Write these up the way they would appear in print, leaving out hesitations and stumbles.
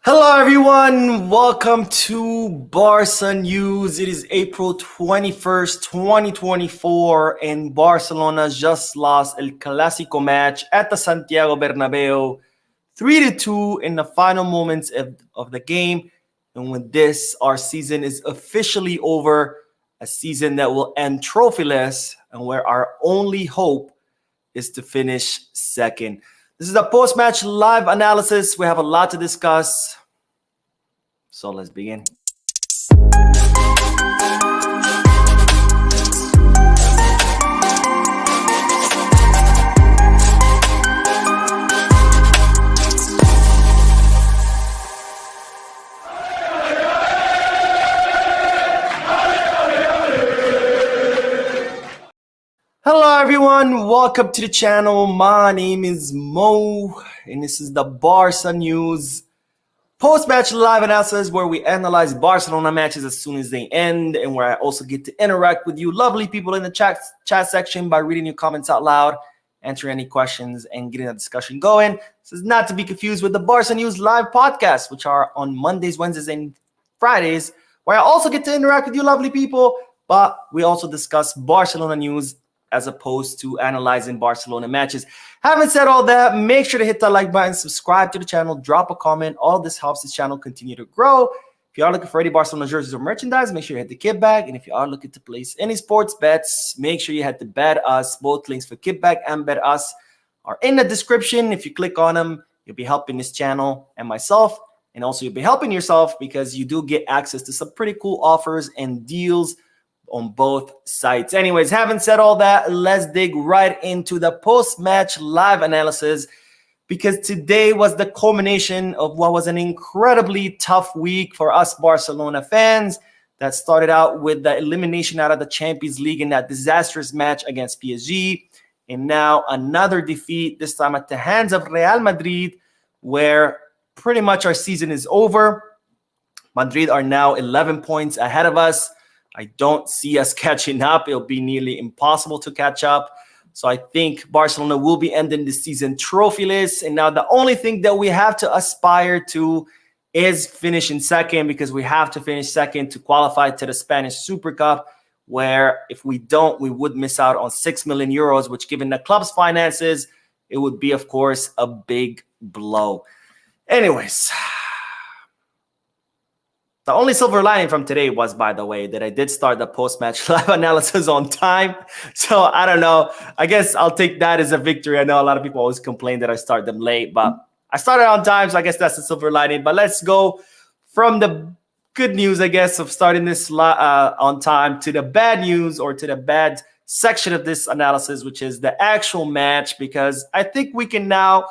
Hello everyone, welcome to Barca News. It is April 21st, 2024, and Barcelona just lost El Clasico match at the Santiago Bernabeu 3-2 in the final moments of the game. And with this, our season is officially over, a season that will end trophyless and where our only hope is to finish second. This is a post-match live analysis. We have a lot to discuss. So let's begin. Hello everyone, welcome to the channel. My name is Mo, and this is the Barca News post-match live analysis where we analyze Barcelona matches as soon as they end, and where I also get to interact with you lovely people in the chat section by reading your comments out loud, answering any questions, and getting a discussion going. This is not to be confused with the Barca News live podcasts, which are on Mondays, Wednesdays, and Fridays, where I also get to interact with you lovely people, but we also discuss Barcelona news as opposed to analyzing Barcelona matches. Having said all that, make sure to hit that like button, subscribe to the channel, drop a comment. All this helps this channel continue to grow. If you are looking for any Barcelona jerseys or merchandise, make sure you hit the kit bag. And if you are looking to place any sports bets, make sure you head to Bet Us. Both links for kit bag and Bet Us are in the description. If you click on them, you'll be helping this channel and myself. And also you'll be helping yourself because you do get access to some pretty cool offers and deals on both sites. Anyways, having said all that, let's dig right into the post-match live analysis, because today was the culmination of what was an incredibly tough week for us Barcelona fans that started out with the elimination out of the Champions League in that disastrous match against PSG, and now another defeat, this time at the hands of Real Madrid, where pretty much our season is over. Madrid are now 11 points ahead of us. I don't see us catching up. It'll be nearly impossible to catch up. So I think Barcelona will be ending the season trophyless. And now the only thing that we have to aspire to is finishing second, because we have to finish second to qualify to the Spanish Super Cup, where if we don't, we would miss out on 6 million euros, which given the club's finances, it would be, of course, a big blow. Anyways, the only silver lining from today was, by the way, that I did start the post-match live analysis on time. So I don't know. I guess I'll take that as a victory. I know a lot of people always complain that I start them late, but I started on time, so I guess that's the silver lining. But let's go from the good news, I guess, of starting this on time to the bad news, or to the bad section of this analysis, which is the actual match, because I think we can now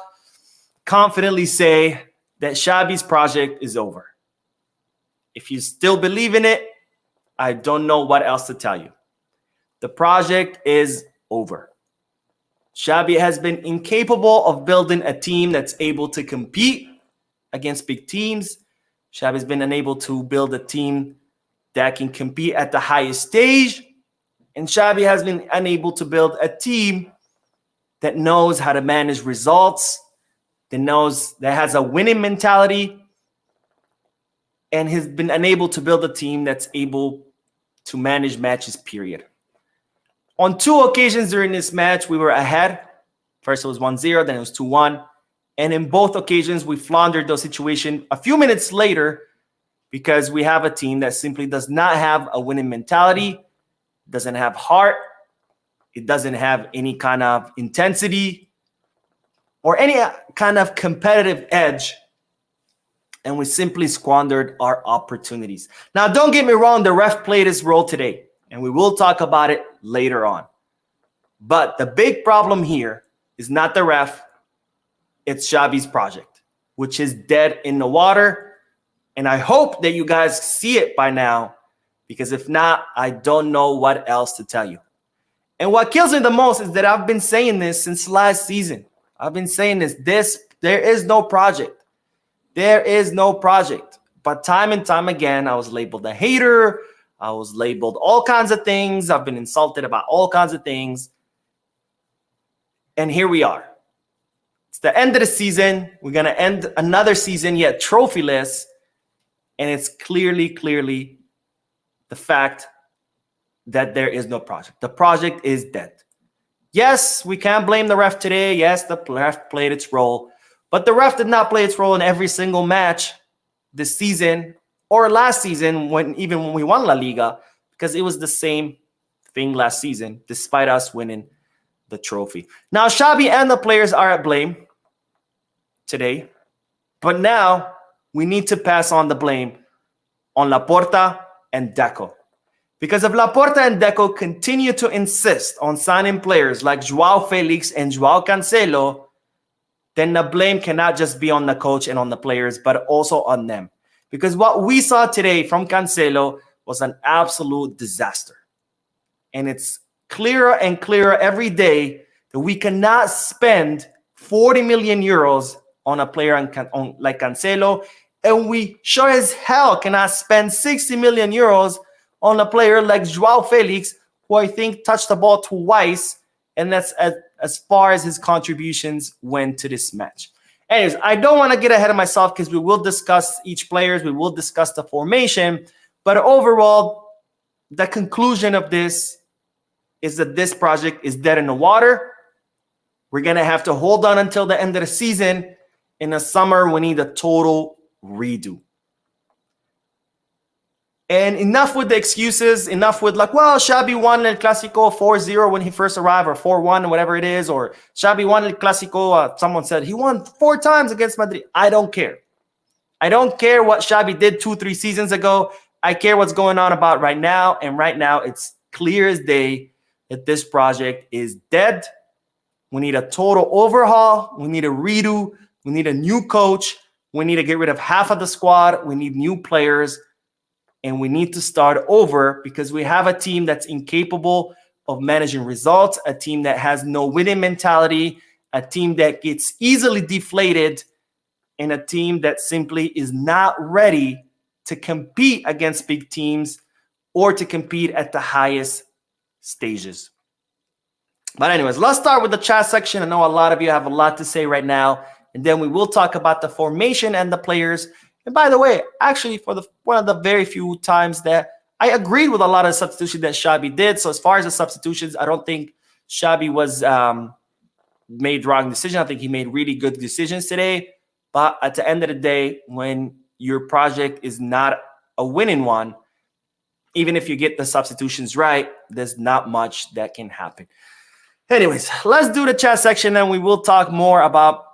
confidently say that Xavi's project is over. If you still believe in it, I don't know what else to tell you. The project is over. Xavi has been incapable of building a team that's able to compete against big teams. Xavi has been unable to build a team that can compete at the highest stage. And Xavi has been unable to build a team that knows how to manage results, that has a winning mentality, and has been unable to build a team that's able to manage matches, period. On two occasions during this match, we were ahead. First, it was 1-0, then it was 2-1. And in both occasions, we floundered those situations a few minutes later because we have a team that simply does not have a winning mentality, doesn't have heart, it doesn't have any kind of intensity or any kind of competitive edge. And we simply squandered our opportunities. Now, don't get me wrong, the ref played his role today, and we will talk about it later on. But the big problem here is not the ref, it's Xavi's project, which is dead in the water. And I hope that you guys see it by now, because if not, I don't know what else to tell you. And what kills me the most is that I've been saying this since last season. I've been saying this, there is no project. There is no project. But time and time again, I was labeled a hater. I was labeled all kinds of things. I've been insulted about all kinds of things. And here we are. It's the end of the season. We're going to end another season yet trophyless. And it's clearly the fact that there is no project. The project is dead. Yes, we can't blame the ref today. Yes, the ref played its role. But the ref did not play its role in every single match this season or last season, when we won La Liga, because it was the same thing last season, despite us winning the trophy. Now, Xavi and the players are at blame today. But now we need to pass on the blame on Laporta and Deco. Because if Laporta and Deco continue to insist on signing players like Joao Felix and Joao Cancelo, then the blame cannot just be on the coach and on the players, but also on them. Because what we saw today from Cancelo was an absolute disaster. And it's clearer and clearer every day that we cannot spend 40 million euros on a player like Cancelo, and we sure as hell cannot spend 60 million euros on a player like Joao Felix, who I think touched the ball twice, and that's as far as his contributions went to this match. Anyways, I don't want to get ahead of myself because we will discuss each player, we will discuss the formation, but overall, the conclusion of this is that this project is dead in the water. We're going to have to hold on until the end of the season. In the summer, we need a total redo. And enough with the excuses, enough with like, well, Xavi won El Clasico 4-0 when he first arrived, or 4-1, whatever it is, or Xavi won El Clasico, someone said he won 4 times against Madrid. I don't care. I don't care what Xavi did 2-3 seasons ago. I care what's going on about right now, and right now it's clear as day that this project is dead. We need a total overhaul. We need a redo. We need a new coach. We need to get rid of half of the squad. We need new players. And we need to start over because we have a team that's incapable of managing results, a team that has no winning mentality, a team that gets easily deflated, and a team that simply is not ready to compete against big teams or to compete at the highest stages. But anyways, let's start with the chat section. I know a lot of you have a lot to say right now, and then we will talk about the formation and the players. And by the way, actually, for one of the very few times that I agreed with a lot of the substitutions that Xavi did. So as far as the substitutions, I don't think Xavi was made wrong decision. I think he made really good decisions today. But at the end of the day, when your project is not a winning one, even if you get the substitutions right, there's not much that can happen. Anyways, let's do the chat section, and we will talk more about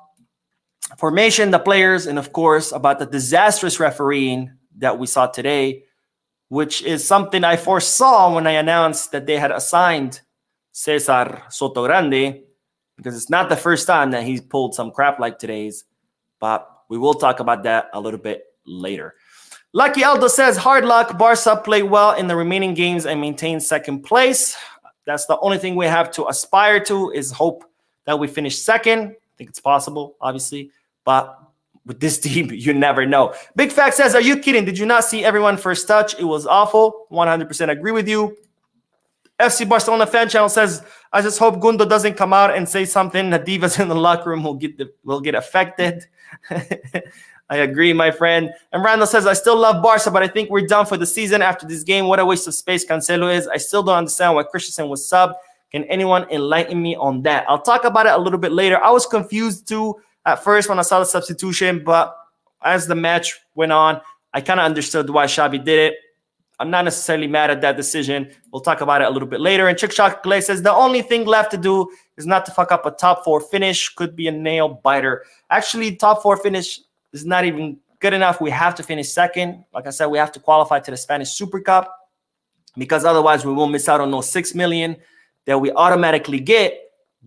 formation, the players, and of course about the disastrous refereeing that we saw today, which is something I foresaw when I announced that they had assigned Cesar Sotogrande, because it's not the first time that he's pulled some crap like today's, but we will talk about that a little bit later. Lucky Aldo says, hard luck, Barca play well in the remaining games and maintain second place. That's the only thing we have to aspire to, is hope that we finish second. I think it's possible, obviously, but with this team, you never know. Big Fact says, are you kidding? Did you not see everyone first touch? It was awful. 100% agree with you. FC Barcelona fan channel says, I just hope Gundo doesn't come out and say something. The divas in the locker room will get affected. I agree, my friend. And Randall says, I still love Barca, but I think we're done for the season after this game. What a waste of space Cancelo is. I still don't understand why Christensen was subbed. Can anyone enlighten me on that? I'll talk about it a little bit later. I was confused too at first when I saw the substitution, but as the match went on, I kind of understood why Xavi did it. I'm not necessarily mad at that decision. We'll talk about it a little bit later. And Chick Shock Clay says, the only thing left to do is not to fuck up a top 4 finish. Could be a nail biter. Actually, top 4 finish is not even good enough. We have to finish second. Like I said, we have to qualify to the Spanish Super Cup, because otherwise we will miss out on those 6 million that we automatically get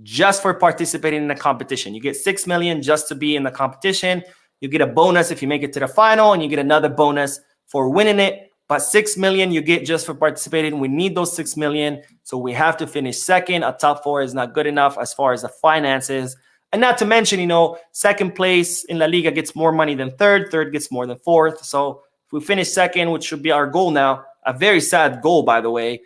just for participating in the competition. You get 6 million just to be in the competition. You get a bonus if you make it to the final, and you get another bonus for winning it. But 6 million you get just for participating. We need those 6 million. So we have to finish second. A top 4 is not good enough as far as the finances. And not to mention, second place in La Liga gets more money than third. Third gets more than fourth. So if we finish second, which should be our goal now, a very sad goal, by the way.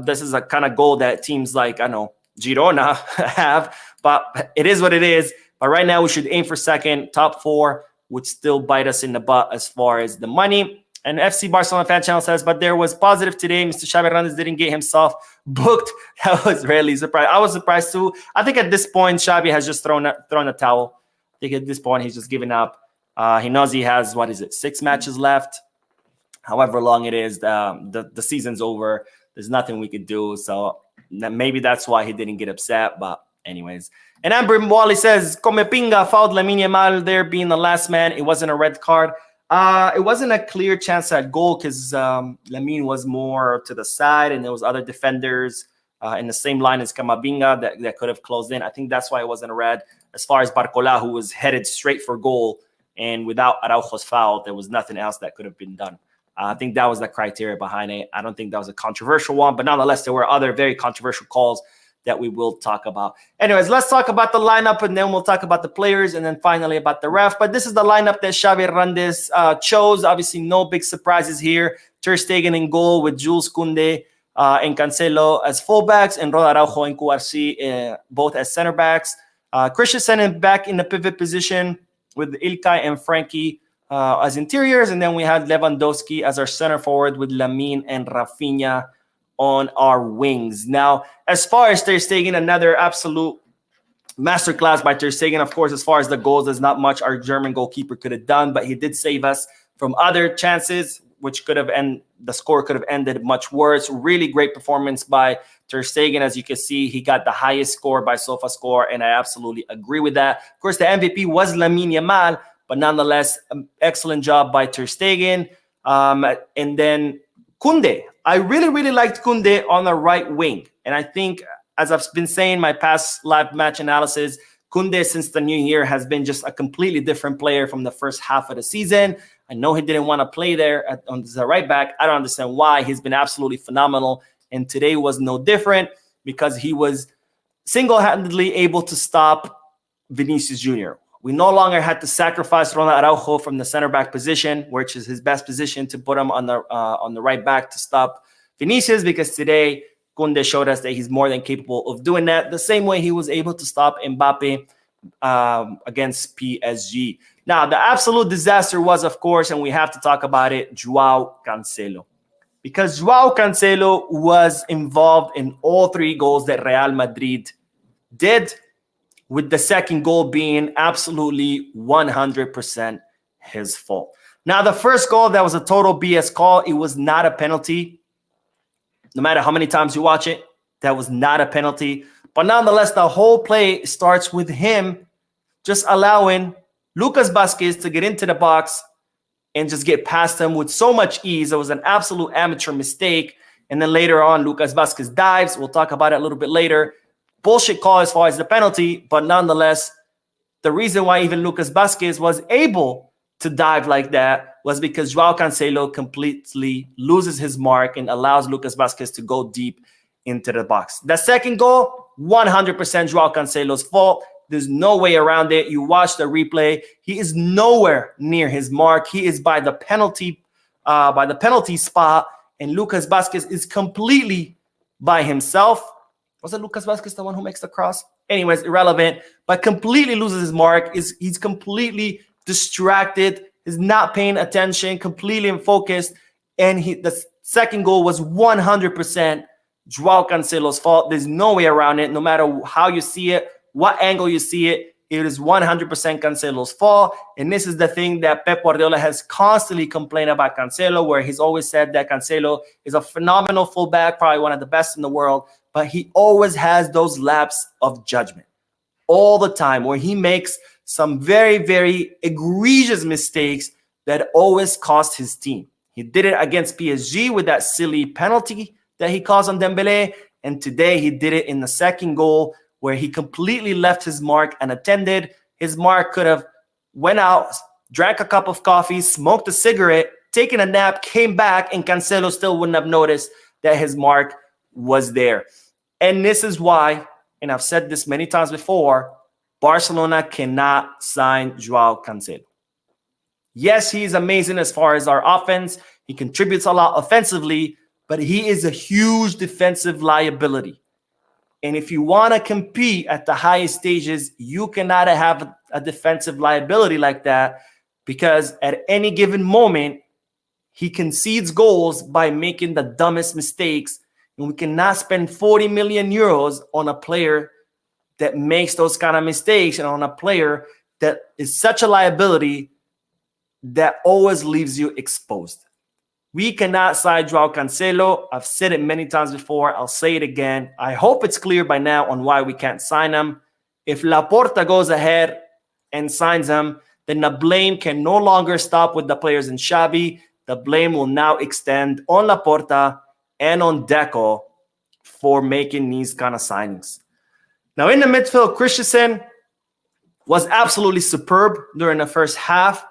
This is a kind of goal that teams like, Girona have, but it is what it is. But right now, we should aim for second. Top 4 would still bite us in the butt as far as the money. And FC Barcelona fan channel says, but there was positive today. Mr. Xavi Hernandez didn't get himself booked. That was really surprised. I was surprised too. I think at this point, Xavi has just thrown a towel. I think at this point, he's just given up. He knows he has, 6 matches left. However long it is, the season's over. There's nothing we could do. So maybe that's why he didn't get upset. But anyways. And Amber Mwali says, Come Pinga fouled Lamine Yamal there being the last man. It wasn't a red card. It wasn't a clear chance at goal because Lamine was more to the side and there was other defenders in the same line as Camavinga that could have closed in. I think that's why it wasn't a red. As far as Barcola, who was headed straight for goal, and without Araujo's foul, there was nothing else that could have been done. I think that was the criteria behind it. I don't think that was a controversial one, but nonetheless, there were other very controversial calls that we will talk about. Anyways, let's talk about the lineup, and then we'll talk about the players, and then finally about the ref. But this is the lineup that Xavi Hernandez chose. Obviously, no big surprises here. Ter Stegen in goal with Jules Koundé and Cancelo as fullbacks, and Rod Araujo and Kouarsi both as center backs. Christensen back in the pivot position with Ilkay and Frankie as interiors, and then we had Lewandowski as our center forward with Lamine and Rafinha on our wings. Now, as far as Ter Stegen, another absolute masterclass by Ter Stegen. Of course, as far as the goals, there's not much our German goalkeeper could have done, but he did save us from other chances, which could have ended, the score could have ended much worse. Really great performance by Ter Stegen. As you can see, he got the highest score by SofaScore, and I absolutely agree with that. Of course, the MVP was Lamine Yamal, but nonetheless, excellent job by Ter Stegen. And then Koundé. I really liked Koundé on the right wing. And I think, as I've been saying my past live match analysis, Koundé since the new year has been just a completely different player from the first half of the season. I know he didn't want to play there on the right back. I don't understand why. He's been absolutely phenomenal. And today was no different because he was single-handedly able to stop Vinicius Jr. We no longer had to sacrifice Ronald Araujo from the center back position, which is his best position, to put him on the right back to stop Vinicius, because today Koundé showed us that he's more than capable of doing that, the same way he was able to stop Mbappe against PSG. Now, the absolute disaster was, of course, and we have to talk about it, Joao Cancelo. Because Joao Cancelo was involved in all 3 goals that Real Madrid did, with the second goal being absolutely 100% his fault. Now, the first goal, that was a total BS call. It was not a penalty. No matter how many times you watch it, that was not a penalty. But nonetheless, the whole play starts with him just allowing Lucas Vázquez to get into the box and just get past him with so much ease. It was an absolute amateur mistake. And then later on, Lucas Vázquez dives. We'll talk about it a little bit later. Bullshit call as far as the penalty, but nonetheless, the reason why even Lucas Vázquez was able to dive like that was because Joao Cancelo completely loses his mark and allows Lucas Vázquez to go deep into the box. The second goal, 100% Joao Cancelo's fault. There's no way around it. You watch the replay. He is nowhere near his mark. He is by the penalty spot, and Lucas Vázquez is completely by himself. Was it Lucas Vázquez the one who makes the cross? Anyways, irrelevant, but completely loses his mark. He's completely distracted. He's not paying attention, completely unfocused. And the second goal was 100% Joao Cancelo's fault. There's no way around it. No matter how you see it, what angle you see it, it is 100% Cancelo's fault. And this is the thing that Pep Guardiola has constantly complained about Cancelo, where he's always said that Cancelo is a phenomenal fullback, probably one of the best in the world, but he always has those lapses of judgment all the time where he makes some very egregious mistakes that always cost his team. He did it against PSG with that silly penalty that he caused on Dembélé, and today he did it in the second goal where he completely left his mark unattended. His mark could have went out, drank a cup of coffee, smoked a cigarette, taken a nap, came back, and Cancelo still wouldn't have noticed that his mark was there. And this is why, and I've said this many times before, Barcelona cannot sign Joao Cancelo. Yes, he's amazing as far as our offense. He contributes a lot offensively, but he is a huge defensive liability. And if you want to compete at the highest stages, you cannot have a defensive liability like that, because at any given moment, he concedes goals by making the dumbest mistakes. And we cannot spend 40 million euros on a player that makes those kind of mistakes, and on a player that is such a liability that always leaves you exposed. We cannot side draw Cancelo. I've said it many times before. I'll say it again. I hope it's clear by now on why we can't sign him. If Laporta goes ahead and signs him, then the blame can no longer stop with the players in Xavi. The blame will now extend on Laporta and on Deco for making these kind of signings. Now, in the midfield, Christensen was absolutely superb during the first half.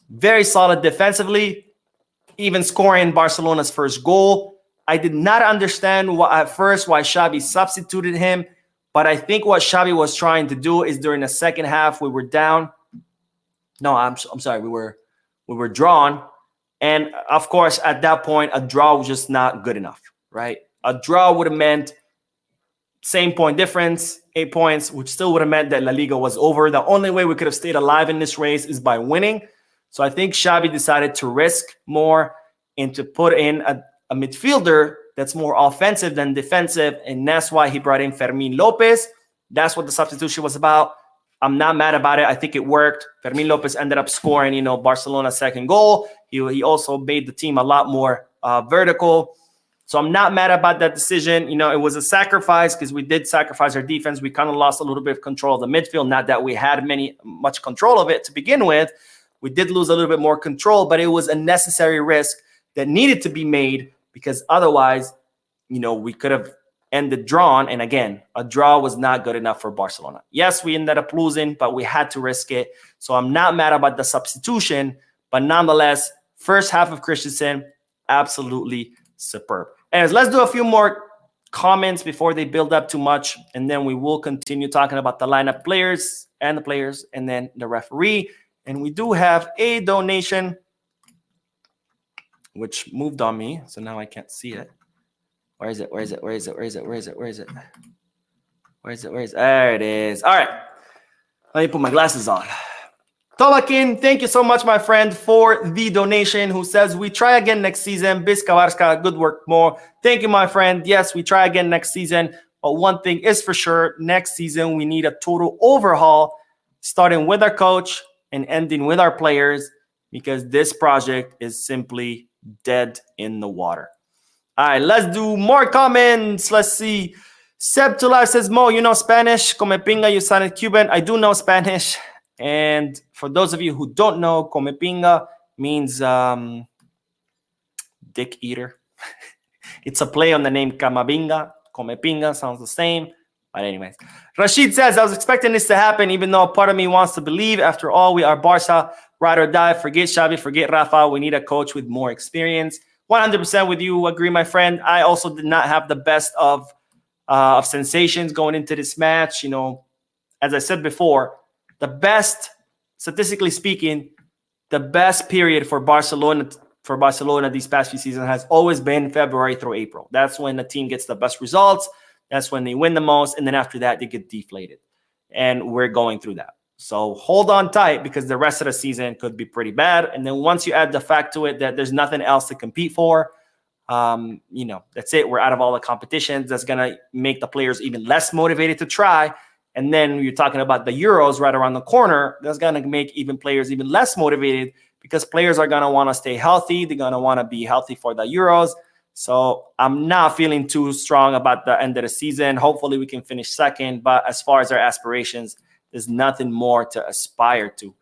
Very solid defensively, even scoring Barcelona's first goal. I did not understand at first why Xavi substituted him, but I think what Xavi was trying to do is during the second half, we were down. No, I'm sorry, we were drawn. And of course, at that point, a draw was just not good enough, right? A draw would have meant same point difference, 8 points, which still would have meant that La Liga was over. The only way we could have stayed alive in this race is by winning. So I think Xavi decided to risk more and to put in a midfielder that's more offensive than defensive. And that's why he brought in Fermin Lopez. That's what the substitution was about. I'm not mad about it. I think it worked. Fermin Lopez ended up scoring, Barcelona's second goal. He also made the team a lot more vertical. So I'm not mad about that decision. It was a sacrifice because we did sacrifice our defense. We kind of lost a little bit of control of the midfield. Not that we had much control of it to begin with. We did lose a little bit more control, but it was a necessary risk that needed to be made, because otherwise, we could have ended drawn. And again, a draw was not good enough for Barcelona. Yes, we ended up losing, but we had to risk it. So I'm not mad about the substitution, but nonetheless, first half of Christensen, absolutely superb. Anyways, let's do a few more comments before they build up too much, and then we will continue talking about the lineup players, and then the referee. And we do have a donation, which moved on me, so now I can't see it. Where is it? There it is. All right. Let me put my glasses on. Tobakin, thank you so much, my friend, for the donation, who says, we try again next season. Biska Varska, good work, more. Thank you, my friend. Yes, we try again next season. But one thing is for sure, next season, we need a total overhaul, starting with our coach and ending with our players, because this project is simply dead in the water. All right, let's do more comments. Let's see. Seb Tular says, Mo, you know Spanish? Come pinga, you sounded Cuban. I do know Spanish. And for those of you who don't know, come pinga means dick eater. It's a play on the name Camabinga. Come pinga sounds the same. But anyways, Rashid says, I was expecting this to happen, even though part of me wants to believe. After all, we are Barca, ride or die. Forget Xavi, forget Rafa. We need a coach with more experience. 100% with you. Agree, my friend. I also did not have the best of sensations going into this match. As I said before, the best, statistically speaking, the best period for Barcelona these past few seasons has always been February through April. That's when the team gets the best results. That's when they win the most. And then after that, they get deflated. And we're going through that. So hold on tight, because the rest of the season could be pretty bad. And then once you add the fact to it that there's nothing else to compete for, that's it. We're out of all the competitions. That's going to make the players even less motivated to try. And then you're talking about the Euros right around the corner. That's going to make players even less motivated, because players are going to want to stay healthy. They're going to want to be healthy for the Euros. So I'm not feeling too strong about the end of the season. Hopefully we can finish second. But as far as our aspirations, there's nothing more to aspire to.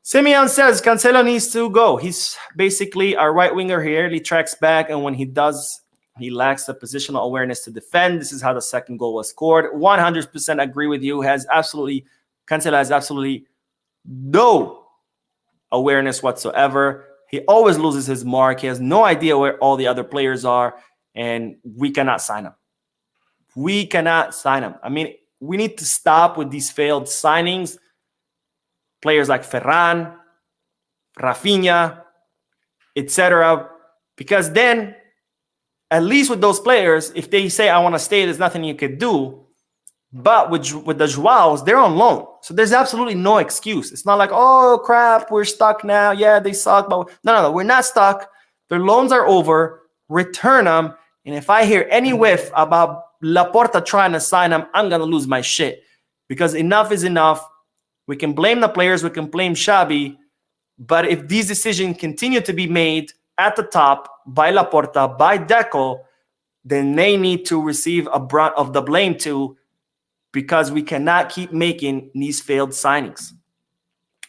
Simeon says Cancelo needs to go. He's basically our right winger. He rarely tracks back, and when he does, he lacks the positional awareness to defend. This is how the second goal was scored. 100% agree with you. Cancelo has absolutely no awareness whatsoever. He always loses his mark. He has no idea where all the other players are, and we cannot sign him. We cannot sign him. I mean, we need to stop with these failed signings. Players like Ferran, Rafinha, etc. Because then, at least with those players, if they say, I want to stay, there's nothing you could do. But with the Joaos, they're on loan. So there's absolutely no excuse. It's not like, oh, crap, we're stuck now. Yeah, they suck. But no, we're not stuck. Their loans are over. Return them. And if I hear any whiff about Laporta trying to sign them, I'm going to lose my shit. Because enough is enough. We can blame the players. We can blame Xavi. But if these decisions continue to be made at the top by Laporta, by Deco, then they need to receive a brunt of the blame too, because we cannot keep making these failed signings.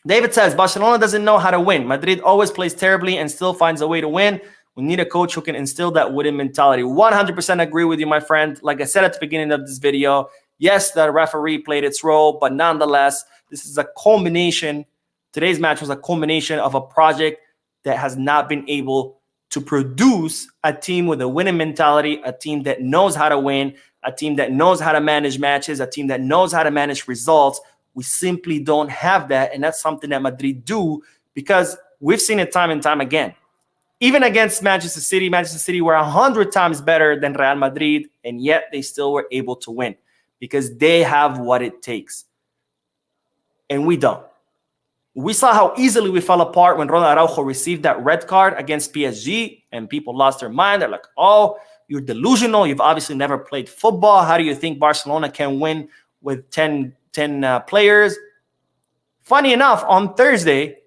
David says, Barcelona doesn't know how to win. Madrid always plays terribly and still finds a way to win. We need a coach who can instill that winning mentality. 100% agree with you, my friend. Like I said at the beginning of this video, yes, the referee played its role, but nonetheless, this is a culmination. Today's match was a culmination of a project that has not been able to produce a team with a winning mentality, a team that knows how to win, a team that knows how to manage matches, a team that knows how to manage results. We simply don't have that, and that's something that Madrid do, because we've seen it time and time again. Even against Manchester City were 100 times better than Real Madrid, and yet they still were able to win because they have what it takes, and we don't. We saw how easily we fell apart when Ronald Araujo received that red card against PSG, and people lost their mind. They're like, oh, you're delusional. You've obviously never played football. How do you think Barcelona can win with 10 players? Funny enough, on Thursday,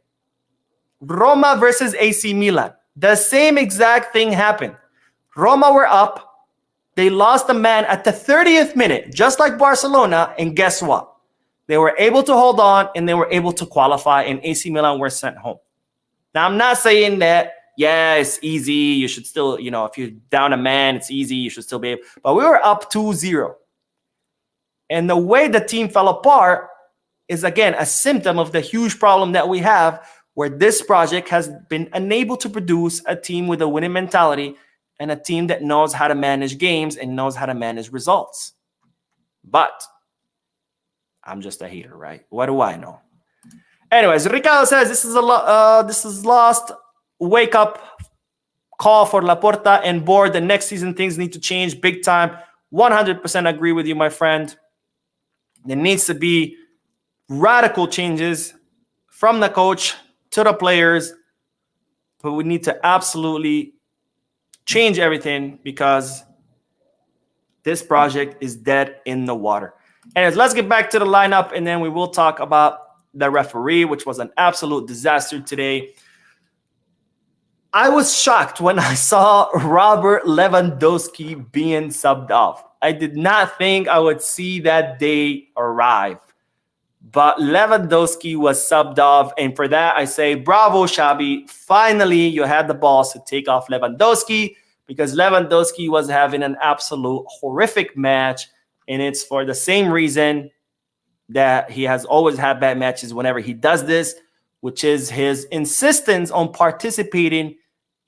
Roma versus AC Milan, the same exact thing happened. Roma were up. They lost a man at the 30th minute, just like Barcelona, and guess what? They were able to hold on, and they were able to qualify, and AC Milan were sent home. Now, I'm not saying that, yeah, it's easy. You should still, if you're down a man, it's easy. You should still be able. But we were up 2-0. And the way the team fell apart is, again, a symptom of the huge problem that we have, where this project has been unable to produce a team with a winning mentality and a team that knows how to manage games and knows how to manage results. But I'm just a hater, right? What do I know? Anyways, Ricardo says this is lost. Wake up call for Laporta and board. The next season things need to change big time. 100% agree with you, my friend. There needs to be radical changes from the coach to the players, but we need to absolutely change everything because this project is dead in the water. Anyways, let's get back to the lineup, and then we will talk about the referee, which was an absolute disaster today. I was shocked when I saw Robert Lewandowski being subbed off. I did not think I would see that day arrive. But Lewandowski was subbed off, and for that I say bravo, Xavi. Finally, you had the balls to take off Lewandowski, because Lewandowski was having an absolute horrific match, and it's for the same reason that he has always had bad matches whenever he does this, which is his insistence on participating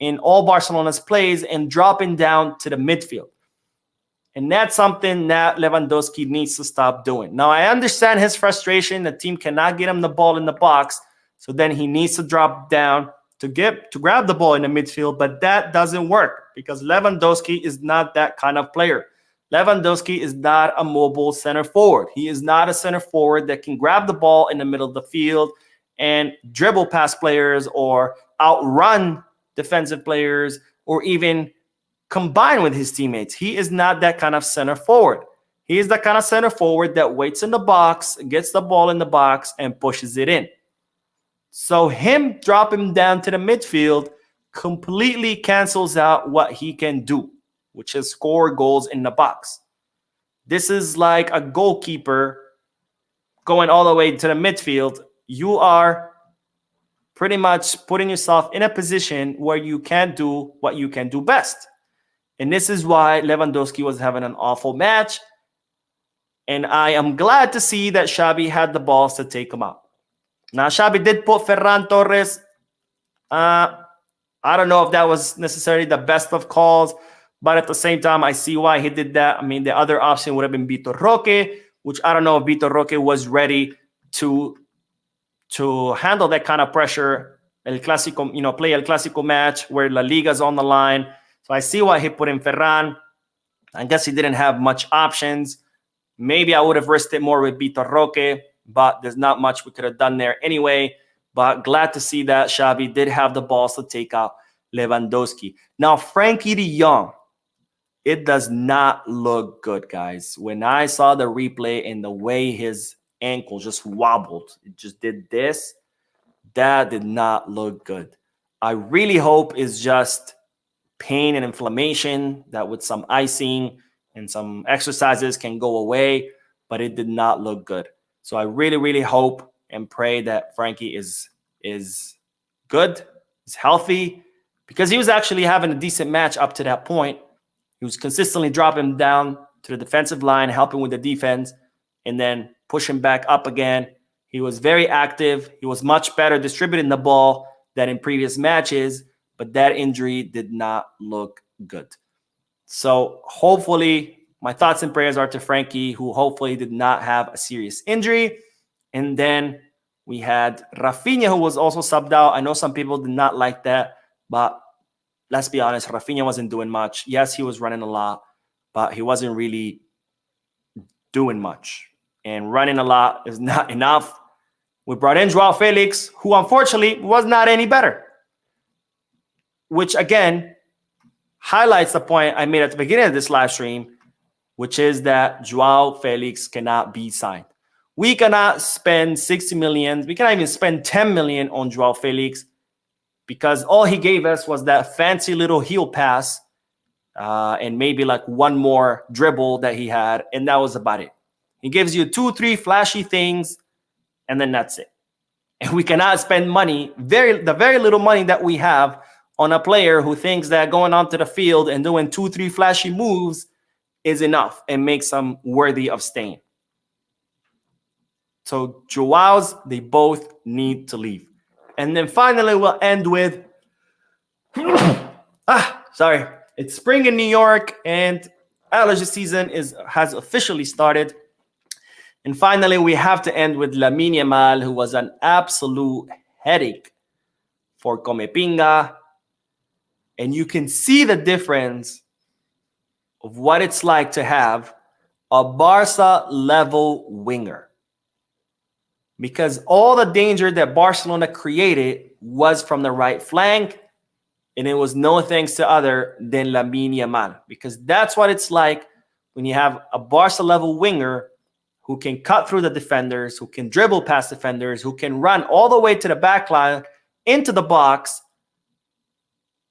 in all Barcelona's plays and dropping down to the midfield. And that's something that Lewandowski needs to stop doing. Now, I understand his frustration. The team cannot get him the ball in the box, so then he needs to drop down to grab the ball in the midfield, but that doesn't work because Lewandowski is not that kind of player. Lewandowski is not a mobile center forward. He is not a center forward that can grab the ball in the middle of the field and dribble past players or outrun defensive players or even combine with his teammates. He is not that kind of center forward. He is the kind of center forward that waits in the box, gets the ball in the box, and pushes it in. So him dropping down to the midfield completely cancels out what he can do, which is score goals in the box. This is like a goalkeeper going all the way to the midfield. You are pretty much putting yourself in a position where you can't do what you can do best. And this is why Lewandowski was having an awful match. And I am glad to see that Xavi had the balls to take him out. Now, Xavi did put Ferran Torres. I don't know if that was necessarily the best of calls, but at the same time, I see why he did that. I mean, the other option would have been Vitor Roque, which I don't know if Vitor Roque was ready to handle that kind of pressure. El Clasico, play El Clasico match where La Liga's on the line. So I see why he put in Ferran. I guess he didn't have much options. Maybe I would have risked it more with Vitor Roque, but there's not much we could have done there anyway. But glad to see that Xavi did have the balls to take out Lewandowski. Now, Frankie de Jong, it does not look good, guys. When I saw the replay and the way his ankle just wobbled, it just did this, that did not look good. I really hope it's just pain and inflammation that with some icing and some exercises can go away, but it did not look good. So I really, really hope and pray that Frankie is good, is healthy, because he was actually having a decent match up to that point. He was consistently dropping down to the defensive line, helping with the defense, and then pushing back up again. He was very active. He was much better distributing the ball than in previous matches, but that injury did not look good. So hopefully, my thoughts and prayers are to Frankie, who hopefully did not have a serious injury. And then we had Rafinha, who was also subbed out. I know some people did not like that, but let's be honest, Rafinha wasn't doing much. Yes, he was running a lot, but he wasn't really doing much. And running a lot is not enough. We brought in Joao Felix, who unfortunately was not any better. Which again highlights the point I made at the beginning of this live stream, which is that Joao Felix cannot be signed. We cannot spend 60 million. We cannot even spend 10 million on Joao Felix because all he gave us was that fancy little heel pass and maybe like one more dribble that he had, and that was about it. He gives you 2-3 flashy things, and then that's it. And we cannot spend money, the very little money that we have, on a player who thinks that going onto the field and doing 2-3 flashy moves is enough and makes them worthy of staying. So Joao's, they both need to leave. And then finally, we'll end with, it's spring in New York and allergy season has officially started. And finally, we have to end with Lamine Yamal, who was an absolute headache for Comepinga. And you can see the difference of what it's like to have a Barca-level winger. Because all the danger that Barcelona created was from the right flank, and it was no thanks to other than Lamine Yamal. Because that's what it's like when you have a Barca-level winger who can cut through the defenders, who can dribble past defenders, who can run all the way to the back line, into the box.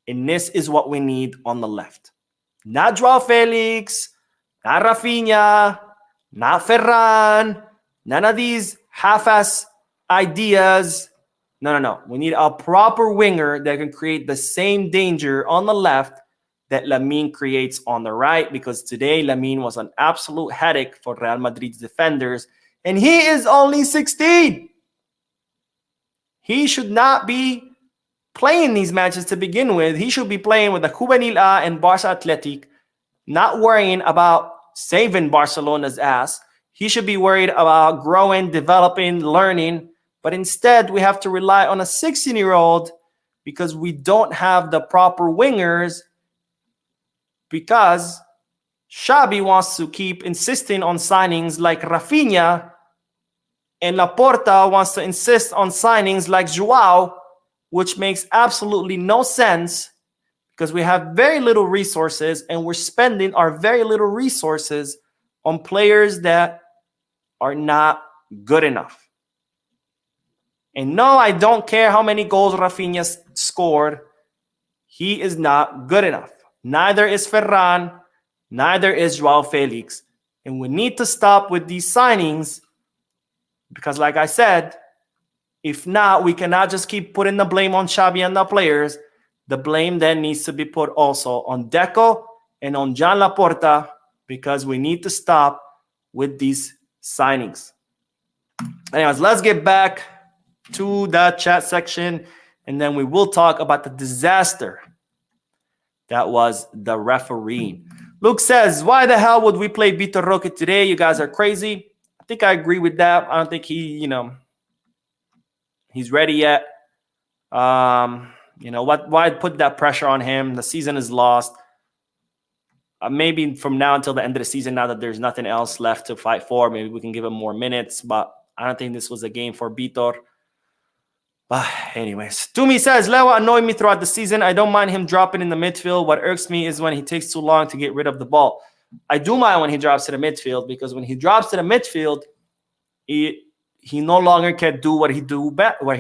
And this is what we need on the left. Not Joao Felix, not Rafinha, not Ferran, none of these half-ass ideas. No. We need a proper winger that can create the same danger on the left that Lamine creates on the right, because today Lamine was an absolute headache for Real Madrid's defenders, and he is only 16. He should not be playing these matches to begin with. He should be playing with the Juvenil A and Barça Athletic, not worrying about saving Barcelona's ass. He should be worried about growing, developing, learning. But instead, we have to rely on a 16-year-old because we don't have the proper wingers, because Xavi wants to keep insisting on signings like Rafinha, and Laporta wants to insist on signings like Joao, which makes absolutely no sense because we have very little resources and we're spending our very little resources on players that are not good enough. And no, I don't care how many goals Rafinha scored. He is not good enough. Neither is Ferran. Neither is Joao Felix. And we need to stop with these signings because, like I said, if not, we cannot just keep putting the blame on Xavi and the players. The blame then needs to be put also on Deco and on Jan Laporta because we need to stop with these signings. Anyways, let's get back to the chat section, and then we will talk about the disaster that was the refereeing. Luke says, why the hell would we play Vitor Roque today? You guys are crazy. I think I agree with that. I don't think he's ready yet. Why put that pressure on him? The season is lost. maybe from now until the end of the season, now that there's nothing else left to fight for, maybe we can give him more minutes. But I don't think this was a game for Vitor. But anyways, Tumi says, Lewa annoyed me throughout the season. I don't mind him dropping in the midfield. What irks me is when he takes too long to get rid of the ball. I do mind when he drops to the midfield, because when he drops to the midfield, he no longer can do what he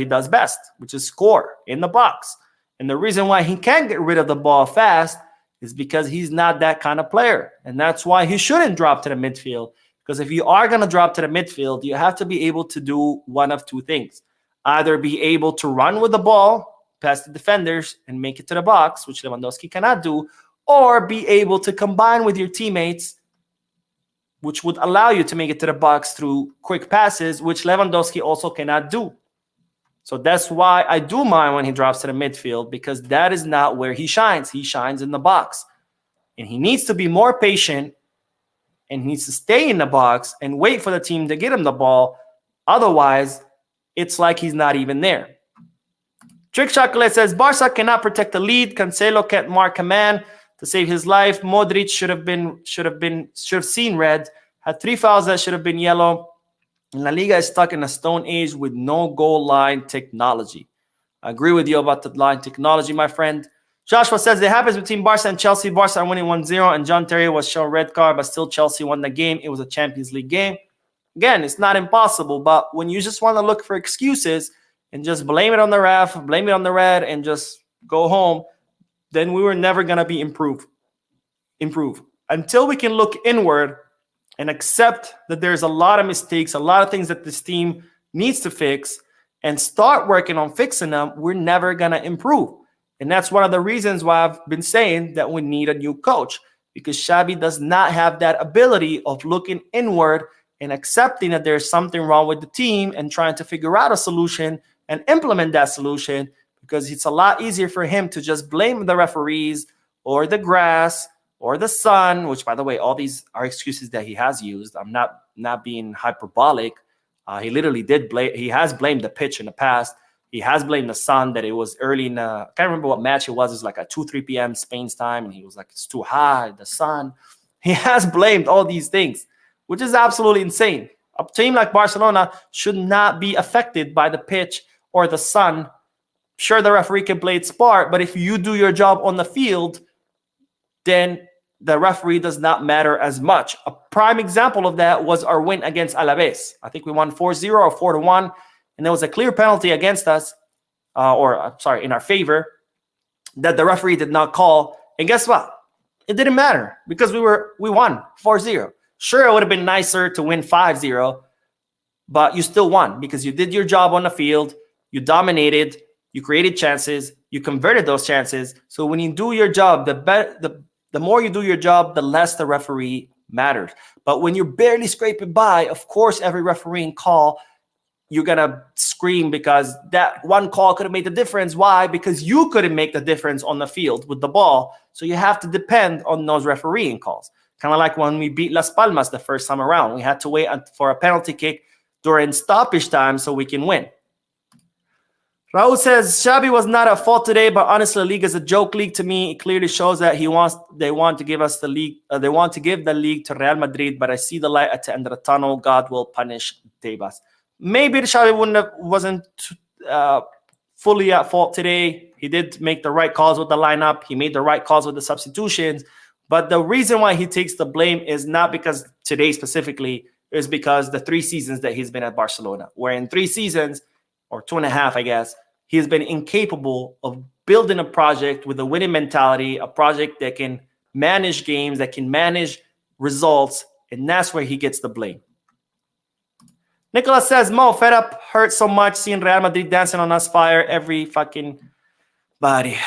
does best, which is score in the box. And the reason why he can't get rid of the ball fast is because he's not that kind of player. And that's why he shouldn't drop to the midfield. Because if you are going to drop to the midfield, you have to be able to do one of two things. Either be able to run with the ball past the defenders and make it to the box, which Lewandowski cannot do, or be able to combine with your teammates, which would allow you to make it to the box through quick passes, which Lewandowski also cannot do. So that's why I do mind when he drops to the midfield, because that is not where he shines. He shines in the box. And he needs to be more patient, and he needs to stay in the box and wait for the team to get him the ball. Otherwise, it's like he's not even there. Trick Chocolate says, Barca cannot protect the lead. Cancelo can't mark a man to save his life. Modric should have seen red. Had 3 fouls that should have been yellow. La Liga is stuck in a stone age with no goal line technology. I agree with you about the line technology, my friend. Joshua says, it happens between Barca and Chelsea. Barca are winning 1-0, and John Terry was shown red card, but still Chelsea won the game. It was a Champions League game. Again, it's not impossible, but when you just want to look for excuses and just blame it on the ref, blame it on the red, and just go home, then we were never going to be improve. Until we can look inward and accept that there's a lot of mistakes, a lot of things that this team needs to fix, and start working on fixing them, we're never going to improve. And that's one of the reasons why I've been saying that we need a new coach, because Xavi does not have that ability of looking inward and accepting that there's something wrong with the team and trying to figure out a solution and implement that solution, because it's a lot easier for him to just blame the referees or the grass or the sun, which, by the way, all these are excuses that he has used. I'm not being hyperbolic. He literally did blame. He has blamed the pitch in the past. He has blamed the sun, that it was early in I can't remember what match it was. It was like at 2-3 p.m. Spain's time, and he was like, it's too high, the sun. He has blamed all these things, which is absolutely insane. A team like Barcelona should not be affected by the pitch or the sun. Sure, the referee can play its part, but if you do your job on the field, then the referee does not matter as much. A prime example of that was our win against Alaves. I think we won 4-0 or 4-1, and there was a clear penalty against us, in our favor, that the referee did not call. And guess what? It didn't matter, because we won 4-0. Sure, it would have been nicer to win 5-0, but you still won because you did your job on the field, you dominated, you created chances, you converted those chances. So when you do your job, the more you do your job, the less the referee matters. But when you're barely scraping by, of course, every refereeing call, you're going to scream, because that one call could have made the difference. Why? Because you couldn't make the difference on the field with the ball. So you have to depend on those refereeing calls. Kind of like when we beat Las Palmas the first time around. We had to wait for a penalty kick during stoppage time so we can win. Raul says, Xavi was not at fault today, but honestly, the league is a joke league to me. It clearly shows that they want to give us the league. They want to give the league to Real Madrid, but I see the light at the end of the tunnel. God will punish Tebas. Maybe Xavi wasn't fully at fault today. He did make the right calls with the lineup. He made the right calls with the substitutions. But the reason why he takes the blame is not because today specifically, is because the 3 seasons that he's been at Barcelona, where in 3 seasons, or 2.5, I guess, he has been incapable of building a project with a winning mentality, a project that can manage games, that can manage results, and that's where he gets the blame. Nicholas says, Mo, fed up, hurt so much seeing Real Madrid dancing on us fire every fucking body.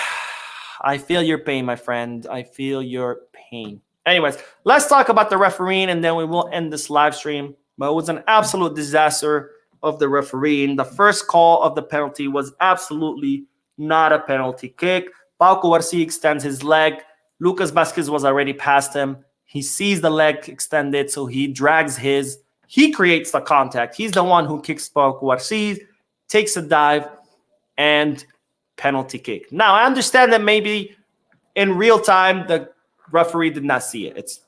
I feel your pain, my friend. I feel your pain. Anyways, let's talk about the refereeing, and then we will end this live stream. But it was an absolute disaster of the refereeing. The first call of the penalty was absolutely not a penalty kick. Pau Cubarsí extends his leg. Lucas Vázquez was already past him. He sees the leg extended, so he drags his. He creates the contact. He's the one who kicks Pau Cubarsí, takes a dive, and penalty kick. Now, I understand that maybe in real time, the referee did not see it. It's,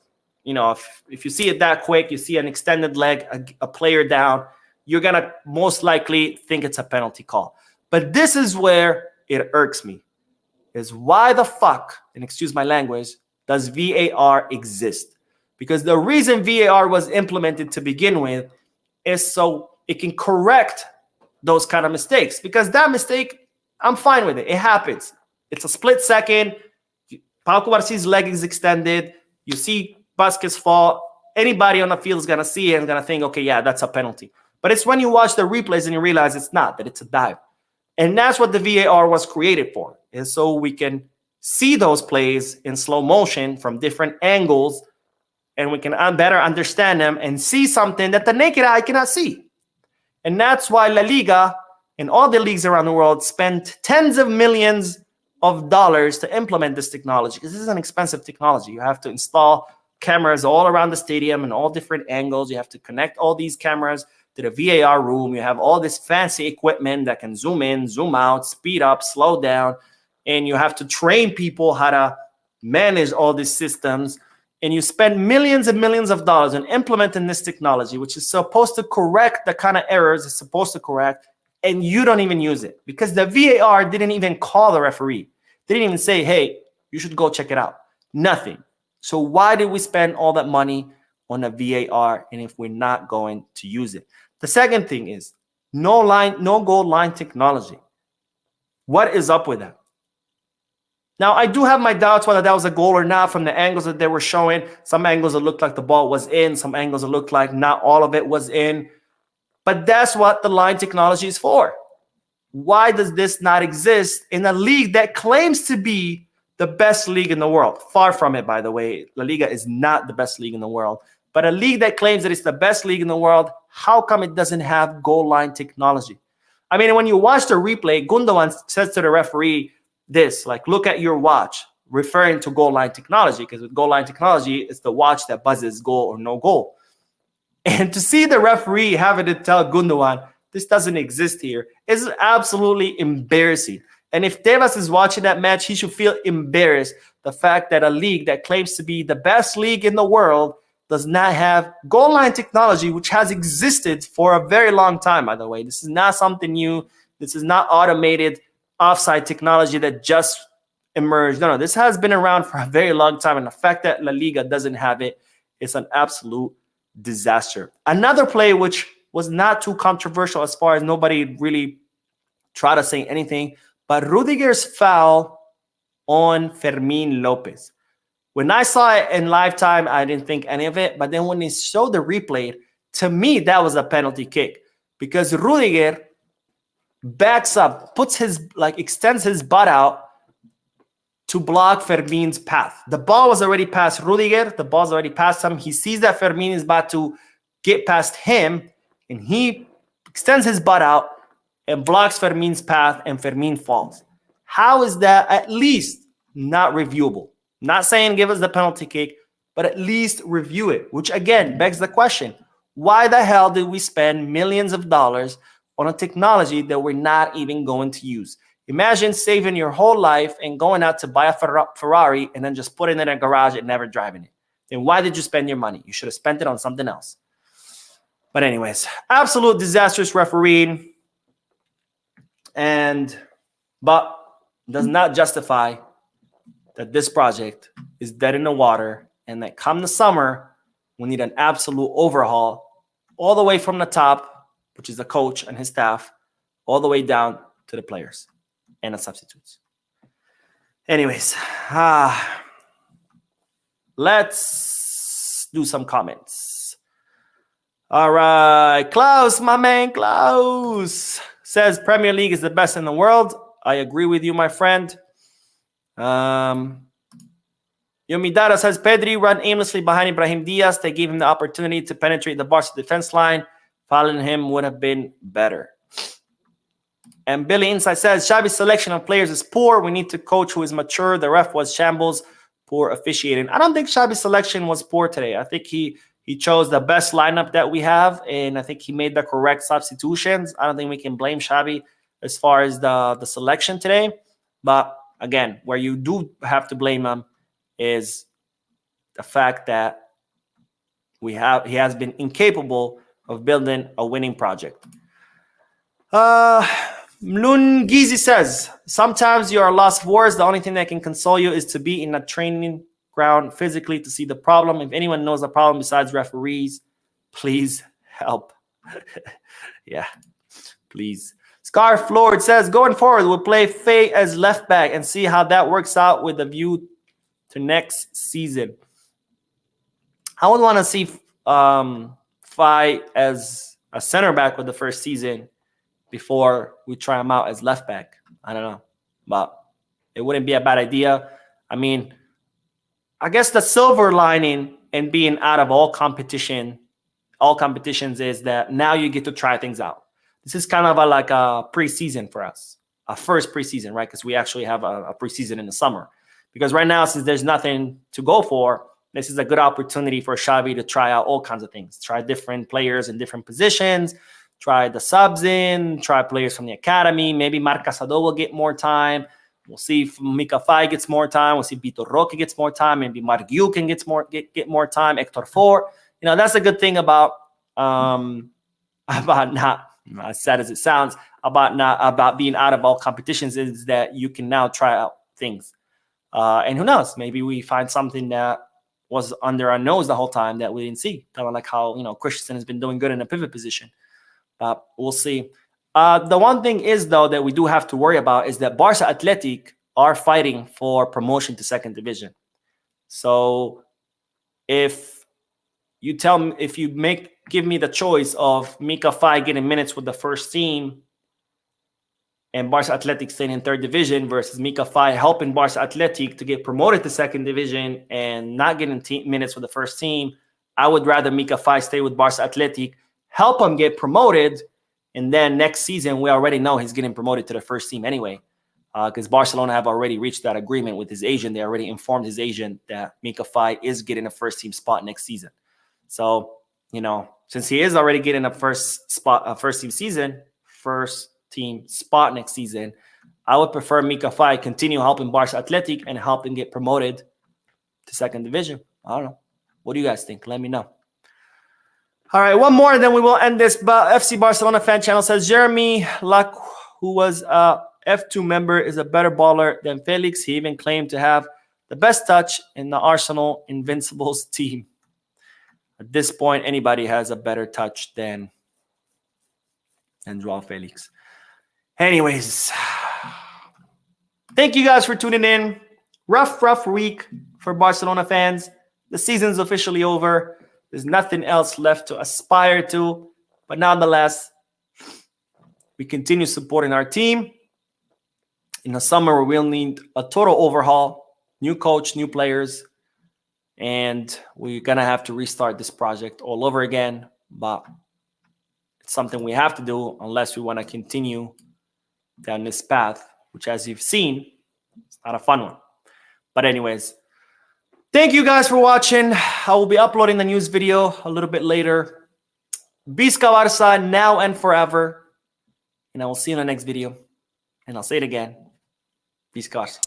if you see it that quick, you see an extended leg, a player down, you're going to most likely think it's a penalty call. But this is where it irks me, is why the fuck, and excuse my language, does VAR exist? Because the reason VAR was implemented to begin with is so it can correct those kind of mistakes. Because that mistake, I'm fine with it. It happens. It's a split second. Pau Cubarsi's leg is extended. You see Vasquez fall. Anybody on the field is going to see it and going to think, okay, yeah, that's a penalty. But it's when you watch the replays and you realize it's not, that it's a dive. And that's what the VAR was created for, is so we can see those plays in slow motion from different angles, and we can better understand them and see something that the naked eye cannot see. And that's why La Liga and all the leagues around the world spend tens of millions of dollars to implement this technology, because this is an expensive technology. You have to install cameras all around the stadium in all different angles. You have to connect all these cameras to the VAR room. You have all this fancy equipment that can zoom in, zoom out, speed up, slow down. And you have to train people how to manage all these systems. And you spend millions and millions of dollars on implementing this technology, which is supposed to correct the kind of errors it's supposed to correct, and you don't even use it because the VAR didn't even call the referee. They didn't even say, hey, you should go check it out. Nothing. So why did we spend all that money on a VAR, and if we're not going to use it? The second thing is no goal line technology. What is up with that? Now, I do have my doubts whether that was a goal or not from the angles that they were showing. Some angles it looked like the ball was in. Some angles it looked like not all of it was in. But that's what the line technology is for. Why does this not exist in a league that claims to be the best league in the world? Far from it, by the way. La Liga is not the best league in the world. But a league that claims that it's the best league in the world, how come it doesn't have goal line technology? I mean, when you watch the replay, Gundogan says to the referee this, like, look at your watch, referring to goal line technology, because with goal line technology, it's the watch that buzzes goal or no goal. And to see the referee having to tell Gundogan, this doesn't exist here, is absolutely embarrassing. And if Tebas is watching that match, he should feel embarrassed. The fact that a league that claims to be the best league in the world does not have goal line technology, which has existed for a very long time, by the way. This is not something new. This is not automated offside technology that just emerged. No, this has been around for a very long time. And the fact that La Liga doesn't have it is an absolute disaster. Another play which was not too controversial as far as nobody really tried to say anything, but Rudiger's foul on Fermin Lopez. When I saw it in live time, I didn't think any of it. But then when they showed the replay, to me, that was a penalty kick because Rudiger backs up, extends his butt out to block Fermin's path. The ball was already past Rudiger. The ball's already past him. He sees that Fermin is about to get past him, and he extends his butt out and blocks Fermin's path, and Fermin falls. How is that at least not reviewable? Not saying give us the penalty kick, but at least review it, which again begs the question, why the hell did we spend millions of dollars on a technology that we're not even going to use? Imagine saving your whole life and going out to buy a Ferrari and then just putting it in a garage and never driving it. Then why did you spend your money? You should have spent it on something else. But anyways, absolute disastrous refereeing, but does not justify that this project is dead in the water and that come the summer, we need an absolute overhaul all the way from the top, which is the coach and his staff, all the way down to the players and the substitutes. Anyways, let's do some comments. All right, Klaus, my man Klaus says Premier League is the best in the world. I agree with you, my friend. Yomidara says Pedri ran aimlessly behind Ibrahim Diaz. They gave him the opportunity to penetrate the Barca defense line. Fouling him would have been better. And Billy Inside says Xavi's selection of players is poor. We need to coach who is mature. The ref was shambles, poor officiating. I don't think Xavi's selection was poor today. I think he chose the best lineup that we have, and I think he made the correct substitutions. I don't think we can blame Xavi as far as the selection today. But again, where you do have to blame him is the fact that he has been incapable of building a winning project. Mlungizi says, sometimes you are lost for words. The only thing that can console you is to be in a training ground physically to see the problem. If anyone knows the problem besides referees, please help. Yeah, please. Scarf Lord says, going forward, we'll play Faye as left back and see how that works out with a view to next season. I would want to see Faye as a center back with the first season before we try him out as left back. I don't know, but it wouldn't be a bad idea. I mean, I guess the silver lining in being out of all competitions is that now you get to try things out. This is kind of like a preseason for us, a first preseason, right? Because we actually have a preseason in the summer. Because right now, since there's nothing to go for, this is a good opportunity for Xavi to try out all kinds of things. Try different players in different positions. Try the subs in. Try players from the academy. Maybe Marc Casado will get more time. We'll see if Mika Faye gets more time. We'll see if Vitor Roque gets more time. Maybe Marc Guiu can get more time. Hector Fort. You know, that's a good thing about not, as sad as it sounds, about being out of all competitions is that you can now try out things. And who knows? Maybe we find something that was under our nose the whole time that we didn't see. Kind of like how, you know, Christensen has been doing good in a pivot position. But we'll see. The one thing is, though, that we do have to worry about is that Barca Athletic are fighting for promotion to second division. So if you give me the choice of Mika Faye getting minutes with the first team and Barca Athletic staying in third division versus Mika Faye helping Barca Athletic to get promoted to second division and not getting minutes with the first team, I would rather Mika Faye stay with Barca Athletic, help him get promoted, and then next season we already know he's getting promoted to the first team anyway, because Barcelona have already reached that agreement with his agent. They already informed his agent that Mika Faye is getting a first team spot next season. So, you know, since he is already getting a first team spot next season, I would prefer Mika Faye continue helping Barca Athletic and help him get promoted to second division. I don't know. What do you guys think? Let me know. All right, one more, and then we will end this. But FC Barcelona fan channel says Jeremy Luck, who was a F2 member, is a better baller than Felix. He even claimed to have the best touch in the Arsenal Invincibles team. At this point, anybody has a better touch than Joao Felix. Anyways, thank you guys for tuning in. Rough week for Barcelona fans. The season's officially over. There's nothing else left to aspire to. But nonetheless, we continue supporting our team. In the summer, we'll need a total overhaul, new coach, new players, and we're going to have to restart this project all over again. But it's something we have to do unless we want to continue down this path, which, as you've seen, it's not a fun one. But anyways, thank you guys for watching. I will be uploading the news video a little bit later. Visca Barca now and forever. And I will see you in the next video. And I'll say it again. Visca Barca.